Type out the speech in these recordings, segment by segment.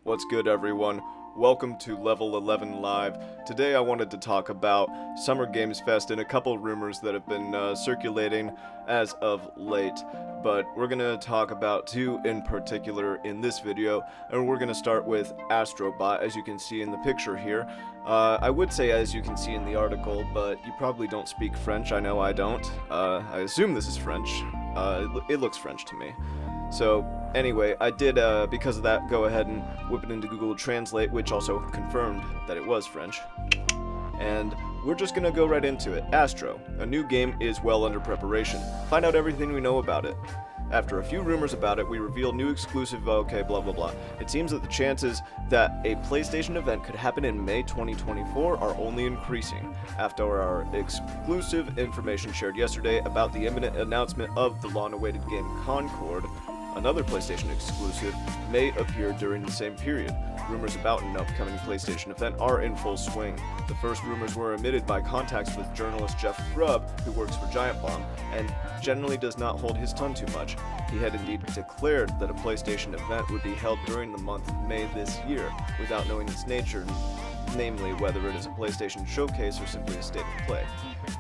What's good, everyone? Welcome to Level 11 Live. Today I wanted to talk about Summer Games Fest and a couple rumors that have been circulating as of late. But we're going to talk about two in particular in this video, and we're going to start with Astrobot, as you can see in the picture here. I would say as you can see in the article, but you probably don't speak French. I know I don't. I assume this is French. It looks French to me. So, anyway, I did, because of that, go ahead and whip it into Google Translate, which also confirmed that it was French. And we're just gonna go right into it. Astro, a new game, is well under preparation. Find out everything we know about it. After a few rumors about it, we reveal new exclusive, okay, blah blah blah. It seems that the chances that a PlayStation event could happen in May 2024 are only increasing. After our exclusive information shared yesterday about the imminent announcement of the long-awaited game Concord, another PlayStation exclusive may appear during the same period. Rumors about an upcoming PlayStation event are in full swing. The first rumors were emitted by contacts with journalist Jeff Grubb, who works for Giant Bomb, and generally does not hold his tongue too much. He had indeed declared that a PlayStation event would be held during the month of May this year, without knowing its nature, namely whether it is a PlayStation showcase or simply a state of play.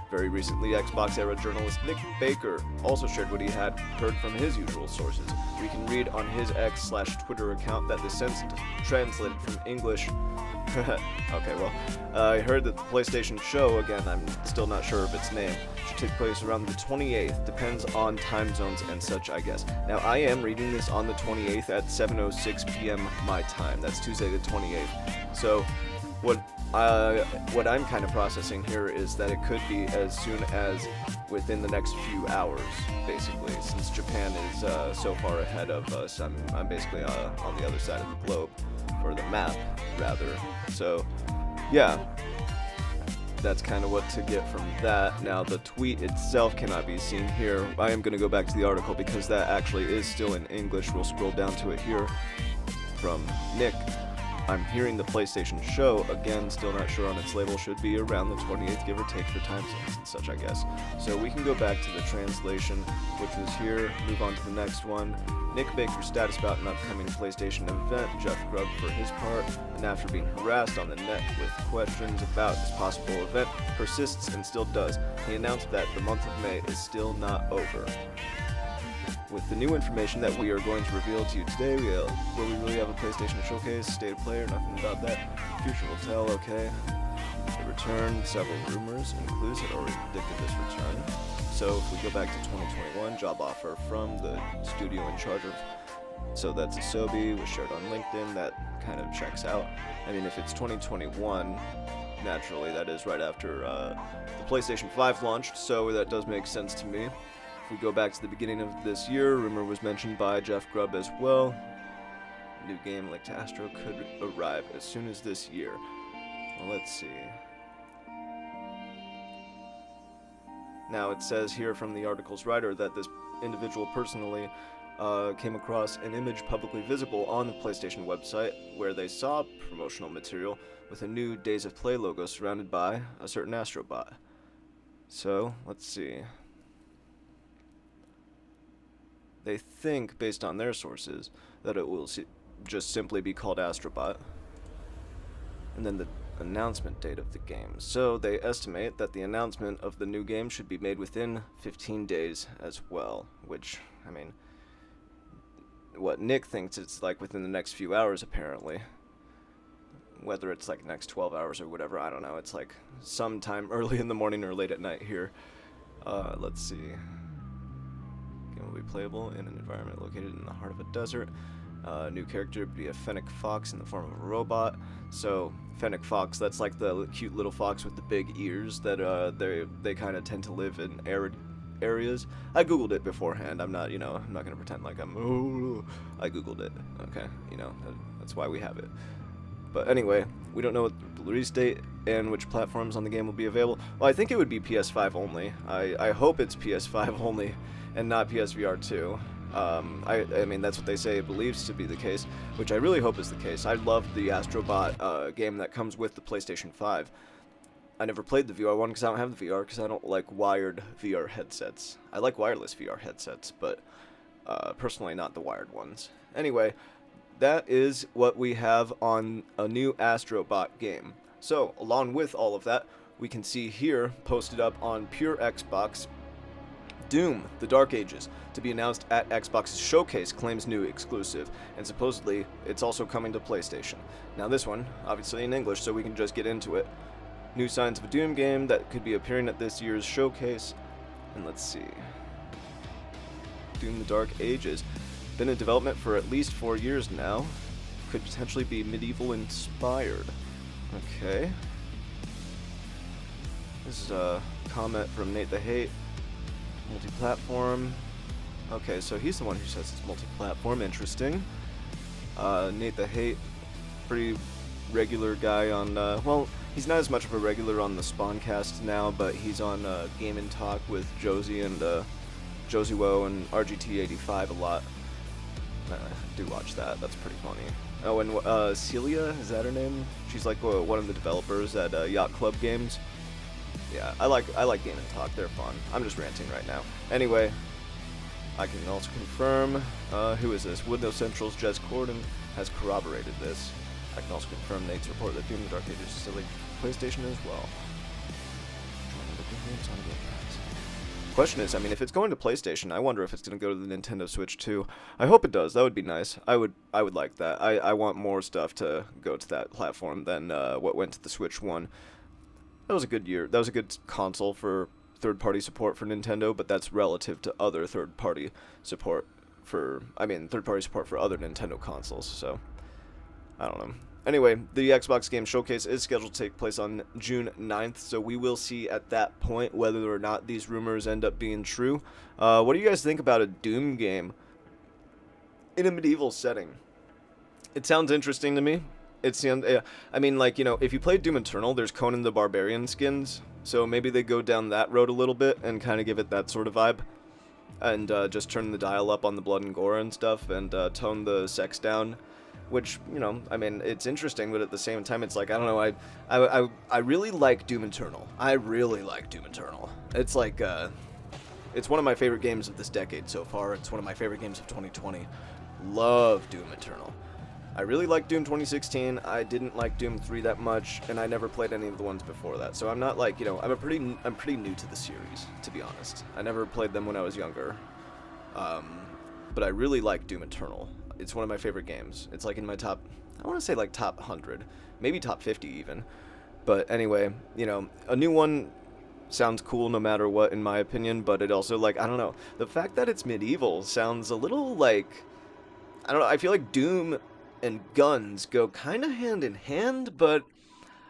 Very recently, Xbox-era journalist Nick Baker also shared what he had heard from his usual sources. We can read on his X/Twitter account that the sentence translated from English. Okay, well, I heard that the PlayStation show, again, I'm still not sure of its name, should take place around the 28th. Depends on time zones and such, I guess. Now, I am reading this on the 28th at 7:06 p.m. my time. That's Tuesday the 28th. So, what I'm kind of processing here is that it could be as soon as within the next few hours, basically, since Japan is so far ahead of us. I'm basically on the other side of the globe, or the map, rather. So, yeah, that's kind of what to get from that. Now, the tweet itself cannot be seen here. I am going to go back to the article because that actually is still in English. We'll scroll down to it here from Nick. I'm hearing the PlayStation show, again, still not sure on its label, should be around the 28th, give or take, for time zones and such, I guess. So we can go back to the translation, which was here, move on to the next one. Nick Baker's status about an upcoming PlayStation event, Jeff Grubb for his part, and after being harassed on the net with questions about this possible event, persists and still does. He announced that the month of May is still not over. With the new information that we are going to reveal to you today, will we really have a PlayStation showcase, state of play, or nothing about that? Future will tell, okay. The return, several rumors and clues had already predicted this return. So if we go back to 2021, job offer from the studio in charge of, so that's Asobi, was shared on LinkedIn, that kind of checks out. I mean, if it's 2021, naturally that is right after the PlayStation 5 launched, so that does make sense to me. If we go back to the beginning of this year, rumor was mentioned by Jeff Grubb as well. New game like to Astro could arrive as soon as this year. Well, let's see. Now it says here from the article's writer that this individual personally came across an image publicly visible on the PlayStation website where they saw promotional material with a new Days of Play logo surrounded by a certain Astrobot. So, let's see. They think, based on their sources, that it will just simply be called Astrobot. And then the announcement date of the game. So they estimate that the announcement of the new game should be made within 15 days as well. Which, I mean, what Nick thinks it's like within the next few hours, apparently. Whether it's like next 12 hours or whatever, I don't know. It's like sometime early in the morning or late at night here. Let's see. Game will be playable in an environment located in the heart of a desert. New character would be a fennec fox in the form of a robot. So, fennec fox, that's like the cute little fox with the big ears that they kind of tend to live in arid areas. I googled it beforehand. I'm not gonna pretend like I googled it. Okay, that's why we have it. But anyway, we don't know what the release date and which platforms on the game will be available. Well, I think it would be PS5 only. I hope it's PS5 only and not PSVR 2. I mean, that's what they say it believes to be the case, which I really hope is the case. I love the Astrobot game that comes with the PlayStation 5. I never played the VR one because I don't have the VR because I don't like wired VR headsets. I like wireless VR headsets, but personally not the wired ones. Anyway, that is what we have on a new Astrobot game. So, along with all of that, we can see here, posted up on Pure Xbox, Doom, The Dark Ages, to be announced at Xbox's Showcase, claims new exclusive, and supposedly it's also coming to PlayStation. Now this one, obviously in English, so we can just get into it. New signs of a Doom game that could be appearing at this year's Showcase, and let's see. Doom, The Dark Ages. Been in development for at least 4 years now. Could potentially be medieval inspired. Okay. This is a comment from Nate the Hate. Multi-platform. Okay, so he's the one who says it's multi-platform. Interesting. Nate the Hate, pretty regular guy on, well, he's not as much of a regular on the Spawncast now, but he's on Game and Talk with Josie and Josie Woe and RGT85 a lot. I do watch that. That's pretty funny. Oh, and Celia, is that her name? She's like one of the developers at Yacht Club Games. Yeah, I like Game and Talk. They're fun. I'm just ranting right now. Anyway, I can also confirm. Who is this? Windows Central's Jez Corden has corroborated this. I can also confirm Nate's report that Doom: The Dark Ages is still a PlayStation as well. Question is, I mean, if it's going to PlayStation, I wonder if it's going to go to the Nintendo Switch too. I hope it does. That would be nice. I would like that. I want more stuff to go to that platform than what went to the Switch one. That was a good year. That was a good console for third-party support for Nintendo, but that's relative to other third-party support for other Nintendo consoles, so I don't know. Anyway, the Xbox Game Showcase is scheduled to take place on June 9th, so we will see at that point whether or not these rumors end up being true. What do you guys think about a Doom game in a medieval setting? It sounds interesting to me. I mean, like, you know, if you played Doom Eternal, there's Conan the Barbarian skins, so maybe they go down that road a little bit and kind of give it that sort of vibe, and just turn the dial up on the blood and gore and stuff, and tone the sex down, which, you know, I mean, it's interesting, but at the same time, it's like, I don't know, I really like Doom Eternal. I really like Doom Eternal. It's like, it's one of my favorite games of this decade so far. It's one of my favorite games of 2020. Love Doom Eternal. I really like Doom 2016. I didn't like Doom 3 that much, and I never played any of the ones before that. So I'm not like, you know, I'm pretty new to the series, to be honest. I never played them when I was younger. But I really like Doom Eternal. It's one of my favorite games. It's like in my top, I want to say like top 100, maybe top 50 even. But anyway, you know, a new one sounds cool no matter what, in my opinion, but it also, like, I don't know. The fact that it's medieval sounds a little like, I don't know, I feel like Doom and guns go kind of hand in hand, but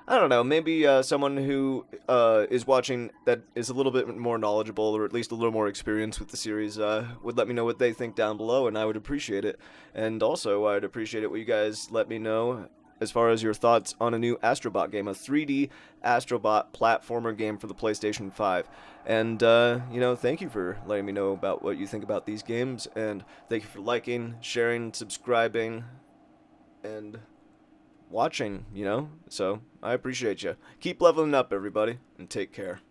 I don't know, maybe someone who is watching that is a little bit more knowledgeable, or at least a little more experienced with the series, would let me know what they think down below, and I would appreciate it. And also, I'd appreciate it what you guys let me know as far as your thoughts on a new Astrobot game, a 3D Astrobot platformer game for the PlayStation 5. And, you know, thank you for letting me know about what you think about these games, and thank you for liking, sharing, subscribing, and watching, you know? So, I appreciate you. Keep leveling up, everybody, and take care.